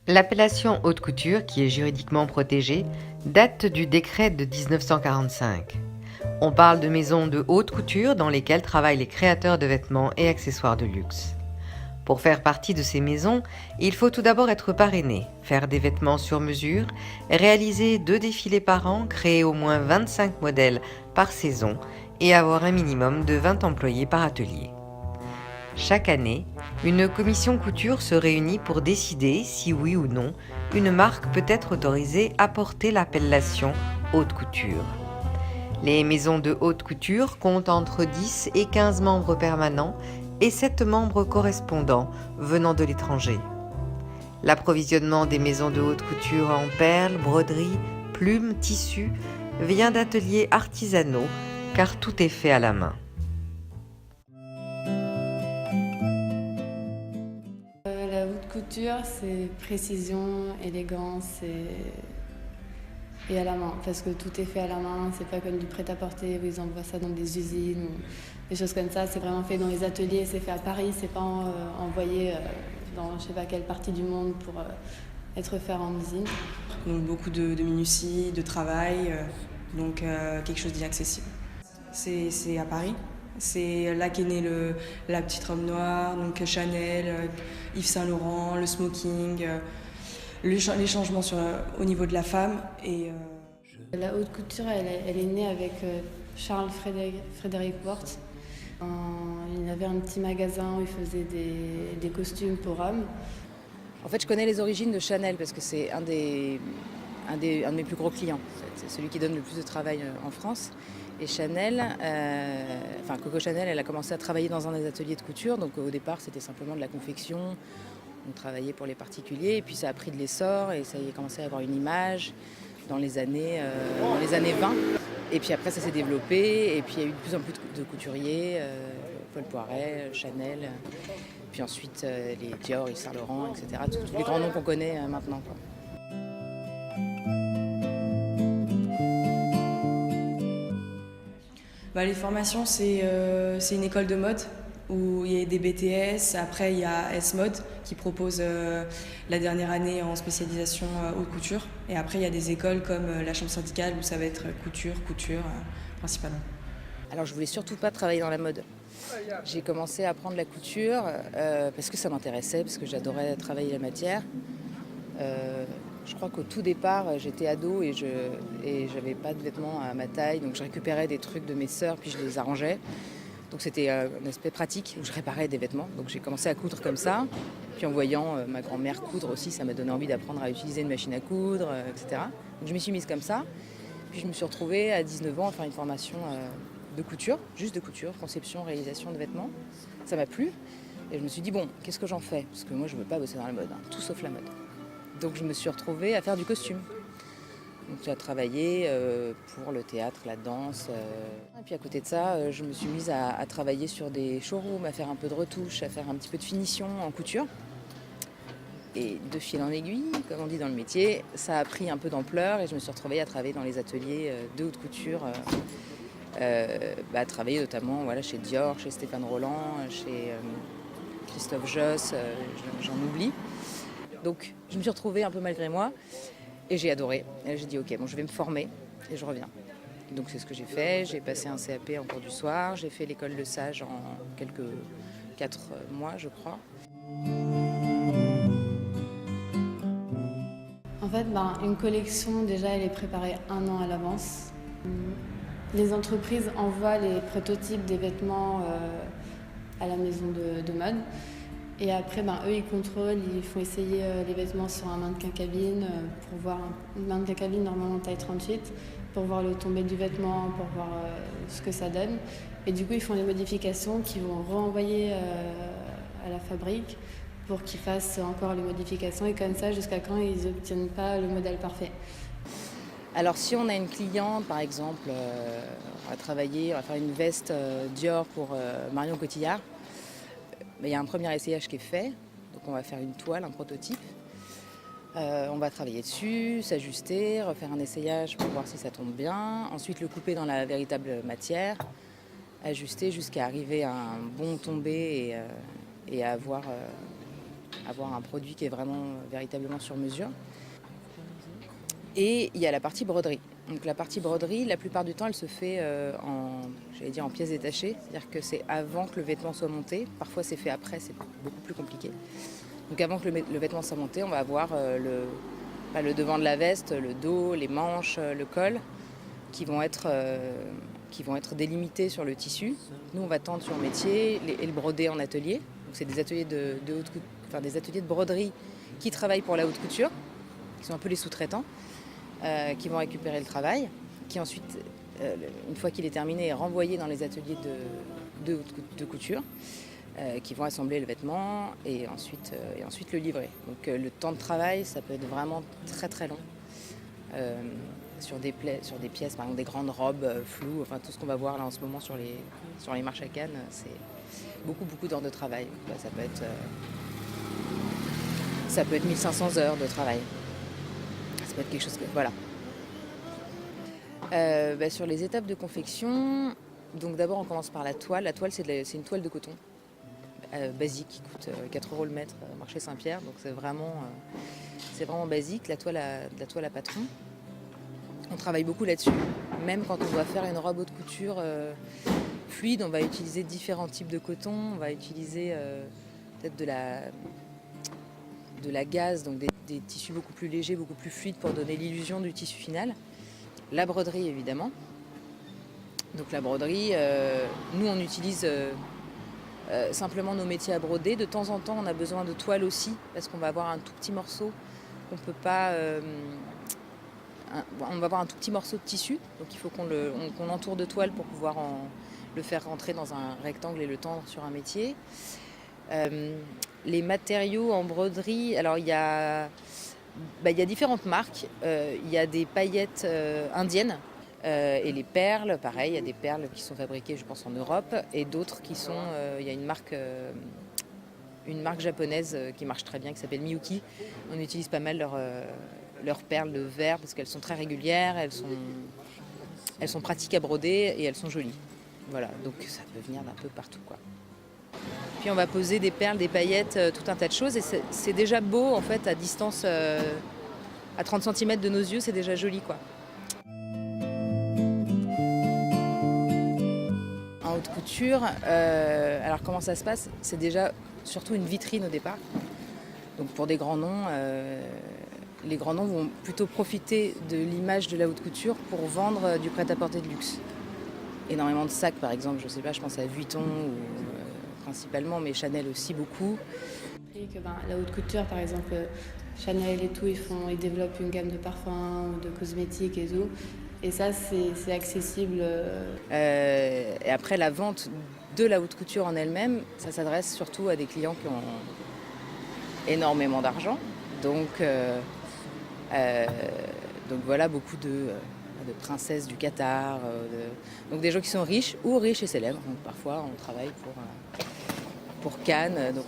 L'appellation haute couture, qui est juridiquement protégée, date du décret de 1945. On parle de maisons de haute couture dans lesquelles travaillent les créateurs de vêtements et accessoires de luxe. Pour faire partie de ces maisons, il faut tout d'abord être parrainé, faire des vêtements sur mesure, réaliser 2 défilés par an, créer au moins 25 modèles par saison et avoir un minimum de 20 employés par atelier. Chaque année, une commission couture se réunit pour décider si oui ou non une marque peut être autorisée à porter l'appellation haute couture. Les maisons de haute couture comptent entre 10 et 15 membres permanents et 7 membres correspondants venant de l'étranger. L'approvisionnement des maisons de haute couture en perles, broderies, plumes, tissus vient d'ateliers artisanaux car tout est fait à la main. La haute couture, c'est précision, élégance et à la main, parce que tout est fait à la main, c'est pas comme du prêt-à-porter où ils envoient ça dans des usines ou des choses comme ça, c'est vraiment fait dans les ateliers, c'est fait à Paris, c'est pas envoyé dans je sais pas quelle partie du monde pour être fait en usine. Donc beaucoup de minutie, de travail, donc quelque chose d'inaccessible. C'est à Paris. C'est là qu'est née la petite robe noire, donc Chanel, Yves Saint Laurent, le smoking, les changements au niveau de la femme. La haute couture, elle est née avec Charles Frédéric Worth. Il avait un petit magasin où il faisait des costumes pour hommes. En fait, je connais les origines de Chanel parce que c'est un de mes plus gros clients. C'est celui qui donne le plus de travail en France. Et Chanel, Coco Chanel, elle a commencé à travailler dans un des ateliers de couture. Donc au départ, c'était simplement de la confection. On travaillait pour les particuliers. Et puis ça a pris de l'essor et ça y a commencé à avoir une image dans les années 20. Et puis après, ça s'est développé. Et puis il y a eu de plus en plus de couturiers. Paul Poiret, Chanel. Puis ensuite, les Dior, Yves Saint Laurent, etc. Tous les grands noms qu'on connaît maintenant, quoi. Les formations, c'est une école de mode où il y a des BTS. Après, il y a S-Mode qui propose la dernière année en spécialisation haute couture. Et après, il y a des écoles comme la Chambre syndicale où ça va être couture principalement. Alors, je voulais surtout pas travailler dans la mode. J'ai commencé à apprendre la couture parce que ça m'intéressait, parce que j'adorais travailler la matière. Je crois qu'au tout départ, j'étais ado et j'avais pas de vêtements à ma taille, donc je récupérais des trucs de mes sœurs puis je les arrangeais. Donc c'était un aspect pratique où je réparais des vêtements. Donc j'ai commencé à coudre comme ça. Puis en voyant ma grand-mère coudre aussi, ça m'a donné envie d'apprendre à utiliser une machine à coudre, etc. Donc je m'y suis mise comme ça. Puis je me suis retrouvée à 19 ans à faire une formation de couture, juste de couture, conception, réalisation de vêtements. Ça m'a plu. Et je me suis dit, bon, qu'est-ce que j'en fais? Parce que moi, je ne veux pas bosser dans la mode, tout sauf la mode. Donc je me suis retrouvée à faire du costume. Donc j'ai travaillé pour le théâtre, la danse. Et puis à côté de ça, je me suis mise à travailler sur des showrooms, à faire un peu de retouche, à faire un petit peu de finition en couture. Et de fil en aiguille, comme on dit dans le métier, ça a pris un peu d'ampleur et je me suis retrouvée à travailler dans les ateliers de haute couture. À travailler notamment chez Dior, chez Stéphane Roland, chez Christophe Josse, j'en oublie. Donc je me suis retrouvée un peu malgré moi et j'ai adoré. Et j'ai dit ok, bon, je vais me former et je reviens. Donc c'est ce que j'ai fait. J'ai passé un CAP en cours du soir. J'ai fait l'école de sage en 4 mois, je crois. En fait, une collection, déjà, elle est préparée 1 an à l'avance. Les entreprises envoient les prototypes des vêtements à la maison de mode. Et après, eux, ils contrôlent, ils font essayer les vêtements sur un mannequin cabine pour voir un mannequin cabine normalement taille 38 pour voir le tombé du vêtement, pour voir ce que ça donne. Et du coup, ils font des modifications qu'ils vont renvoyer à la fabrique pour qu'ils fassent encore les modifications et comme ça jusqu'à quand ils n'obtiennent pas le modèle parfait. Alors si on a une cliente, par exemple, on va faire une veste Dior pour Marion Cotillard, il y a un premier essayage qui est fait, donc on va faire une toile, un prototype. On va travailler dessus, s'ajuster, refaire un essayage pour voir si ça tombe bien. Ensuite, le couper dans la véritable matière, ajuster jusqu'à arriver à un bon tombé et à avoir un produit qui est vraiment véritablement sur mesure. Et il y a la partie broderie. Donc la partie broderie, la plupart du temps, elle se fait en pièces détachées. C'est-à-dire que c'est avant que le vêtement soit monté. Parfois, c'est fait après, c'est beaucoup plus compliqué. Donc avant que le vêtement soit monté, on va avoir le devant de la veste, le dos, les manches, le col, qui vont être délimités sur le tissu. Nous, on va tendre sur métier et le broder en atelier. Donc c'est des ateliers des ateliers de broderie qui travaillent pour la haute couture, qui sont un peu les sous-traitants, qui vont récupérer le travail, qui ensuite, une fois qu'il est terminé, est renvoyé dans les ateliers de couture, qui vont assembler le vêtement et ensuite le livrer. Donc le temps de travail, ça peut être vraiment très très long. Sur des pièces, par exemple des grandes robes floues, enfin tout ce qu'on va voir là en ce moment sur les marches à Cannes, c'est beaucoup d'heures de travail. Ça peut être 1500 heures de travail. Ça peut être quelque chose que... Voilà. Sur les étapes de confection, donc d'abord on commence par la toile. La toile, c'est une toile de coton basique qui coûte 4 € le mètre, marché Saint-Pierre. Donc c'est vraiment basique, la toile à patron. On travaille beaucoup là-dessus. Même quand on doit faire une robe haute couture fluide, on va utiliser différents types de coton. On va utiliser peut-être de la gaze, donc des tissus beaucoup plus légers, beaucoup plus fluides pour donner l'illusion du tissu final. La broderie, évidemment. Donc la broderie, nous on utilise simplement nos métiers à broder. De temps en temps, on a besoin de toile aussi, parce qu'on va avoir un tout petit morceau qu'on peut pas... on va avoir un tout petit morceau de tissu, donc il faut qu'on entoure de toile pour pouvoir le faire rentrer dans un rectangle et le tendre sur un métier. Les matériaux en broderie, alors il y a différentes marques. Il y a des paillettes indiennes et les perles, pareil, il y a des perles qui sont fabriquées, je pense, en Europe, et d'autres qui sont... il y a une marque japonaise qui marche très bien, qui s'appelle Miyuki. On utilise pas mal leurs perles de verre parce qu'elles sont très régulières, elles sont pratiques à broder et elles sont jolies. Voilà, donc ça peut venir d'un peu partout, quoi. Puis on va poser des perles, des paillettes, tout un tas de choses, et c'est déjà beau en fait à distance, à 30 cm de nos yeux, c'est déjà joli, quoi. En haute couture, alors comment ça se passe? C'est déjà surtout une vitrine au départ. Donc pour des grands noms, les grands noms vont plutôt profiter de l'image de la haute couture pour vendre du prêt-à-porter de luxe. Énormément de sacs, par exemple, je pense à Vuitton principalement, mais Chanel aussi beaucoup. La haute couture, par exemple, Chanel et tout, ils développent une gamme de parfums ou de cosmétiques et tout. Et ça, c'est accessible. Et après, la vente de la haute couture en elle-même, ça s'adresse surtout à des clients qui ont énormément d'argent. Donc voilà, beaucoup de princesses du Qatar, donc des gens qui sont riches et célèbres. Donc parfois, on travaille pour Cannes. Donc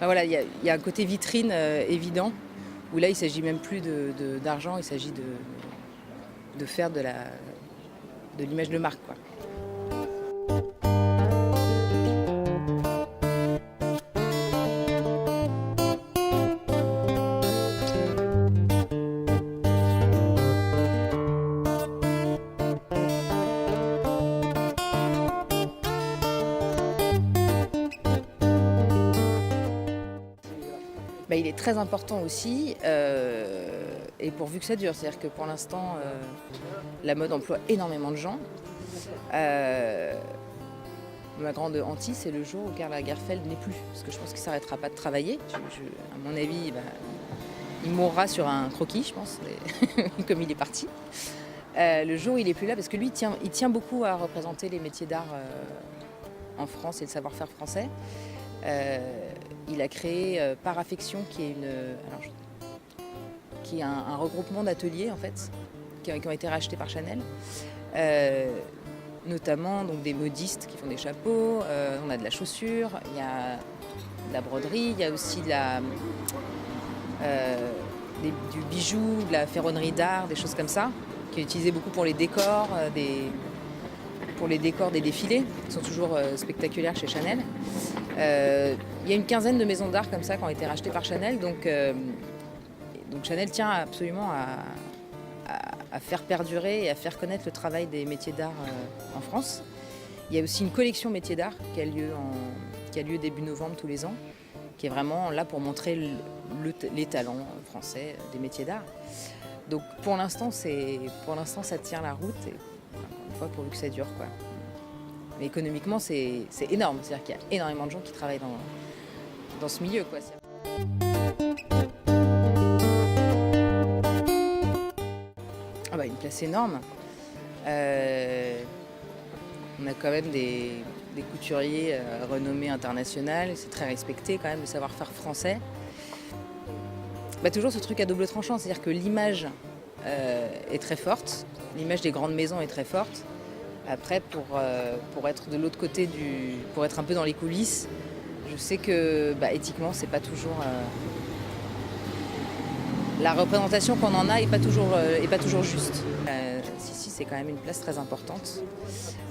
voilà, il y a un côté vitrine évident, où là, il ne s'agit même plus d'argent, il s'agit de faire de l'image de marque, quoi. Il est très important aussi, et pourvu que ça dure. C'est-à-dire que pour l'instant, la mode emploie énormément de gens. Ma grande hantise, c'est le jour où Karl Lagerfeld n'est plus. Parce que je pense qu'il ne s'arrêtera pas de travailler. À mon avis, il mourra sur un croquis, je pense, comme il est parti. Le jour où il n'est plus là, parce que lui, il tient beaucoup à représenter les métiers d'art en France et le savoir-faire français. Il a créé Par Affection, qui est un regroupement d'ateliers en fait, qui ont été rachetés par Chanel, notamment donc, des modistes qui font des chapeaux, on a de la chaussure, il y a de la broderie, il y a aussi du bijou, de la ferronnerie d'art, des choses comme ça, qui est utilisé beaucoup pour les décors, des défilés, qui sont toujours spectaculaires chez Chanel. Il y a une quinzaine de maisons d'art comme ça qui ont été rachetées par Chanel, donc Chanel tient absolument à faire perdurer et à faire connaître le travail des métiers d'art en France. Il y a aussi une collection métiers d'art qui a lieu début novembre tous les ans, qui est vraiment là pour montrer les talents français des métiers d'art. Donc pour l'instant, ça tient la route et encore une fois pourvu que ça dure, quoi. Mais économiquement, c'est énorme, c'est-à-dire qu'il y a énormément de gens qui travaillent dans ce milieu, quoi. Ah bah, une place énorme. On a quand même des couturiers renommés internationaux, c'est très respecté quand même le savoir-faire français. Bah, toujours ce truc à double tranchant, c'est-à-dire que l'image est très forte, l'image des grandes maisons est très forte. Après, pour être de l'autre côté pour être un peu dans les coulisses, je sais que éthiquement, c'est pas toujours la représentation qu'on en a est pas toujours juste. Si, c'est quand même une place très importante.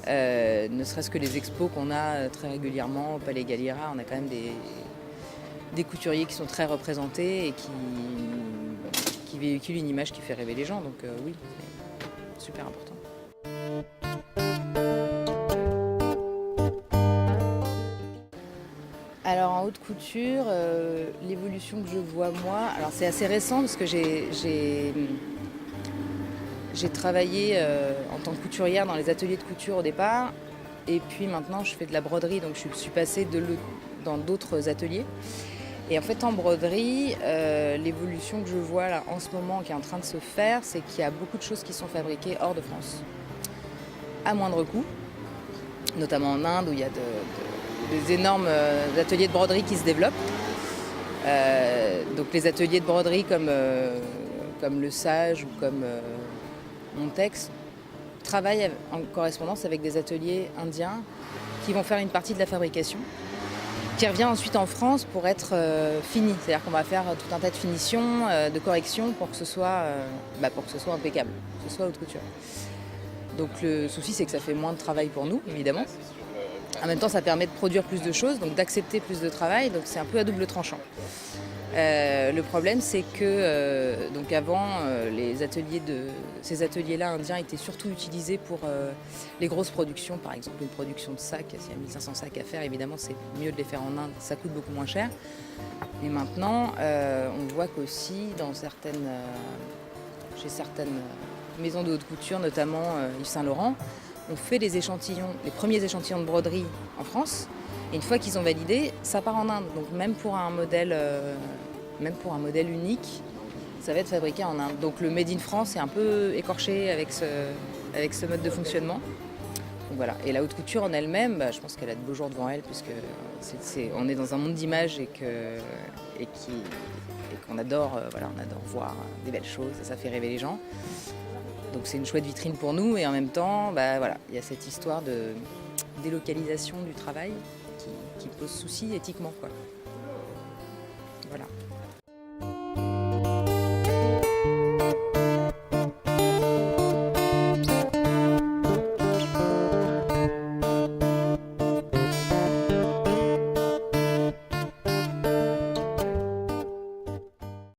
Ne serait-ce que les expos qu'on a très régulièrement au Palais Galliera, on a quand même des couturiers qui sont très représentés et qui véhiculent une image qui fait rêver les gens. Donc oui, c'est super important. Alors en haute couture, l'évolution que je vois moi, alors c'est assez récent parce que j'ai travaillé en tant que couturière dans les ateliers de couture au départ et puis maintenant je fais de la broderie, donc je suis passée dans d'autres ateliers. Et en fait en broderie, l'évolution que je vois là en ce moment qui est en train de se faire, c'est qu'il y a beaucoup de choses qui sont fabriquées hors de France, à moindre coût, notamment en Inde où il y a des énormes ateliers de broderie qui se développent. Donc les ateliers de broderie comme le Sage ou comme Montex travaillent en correspondance avec des ateliers indiens qui vont faire une partie de la fabrication, qui revient ensuite en France pour être fini. C'est-à-dire qu'on va faire tout un tas de finitions, de corrections pour que ce soit impeccable, que ce soit haute couture. Donc le souci, c'est que ça fait moins de travail pour nous, évidemment. En même temps, ça permet de produire plus de choses, donc d'accepter plus de travail, donc c'est un peu à double tranchant. Le problème, c'est que donc avant, ces ateliers-là indiens étaient surtout utilisés pour les grosses productions, par exemple une production de sacs. S'il y a 1500 sacs à faire, évidemment, c'est mieux de les faire en Inde, ça coûte beaucoup moins cher. Et maintenant, on voit qu'aussi chez certaines maisons de haute couture, notamment Yves Saint Laurent, on fait les premiers échantillons de broderie en France. Et une fois qu'ils ont validé, ça part en Inde. Donc même pour un modèle unique, ça va être fabriqué en Inde. Donc le Made in France est un peu écorché avec ce mode de fonctionnement. Donc voilà. Et la haute couture en elle-même, je pense qu'elle a de beaux jours devant elle, puisque on est dans un monde d'image et qu'on adore, on adore voir des belles choses, et ça fait rêver les gens. Donc c'est une chouette vitrine pour nous et en même temps, il y a cette histoire de délocalisation du travail qui pose souci éthiquement, quoi.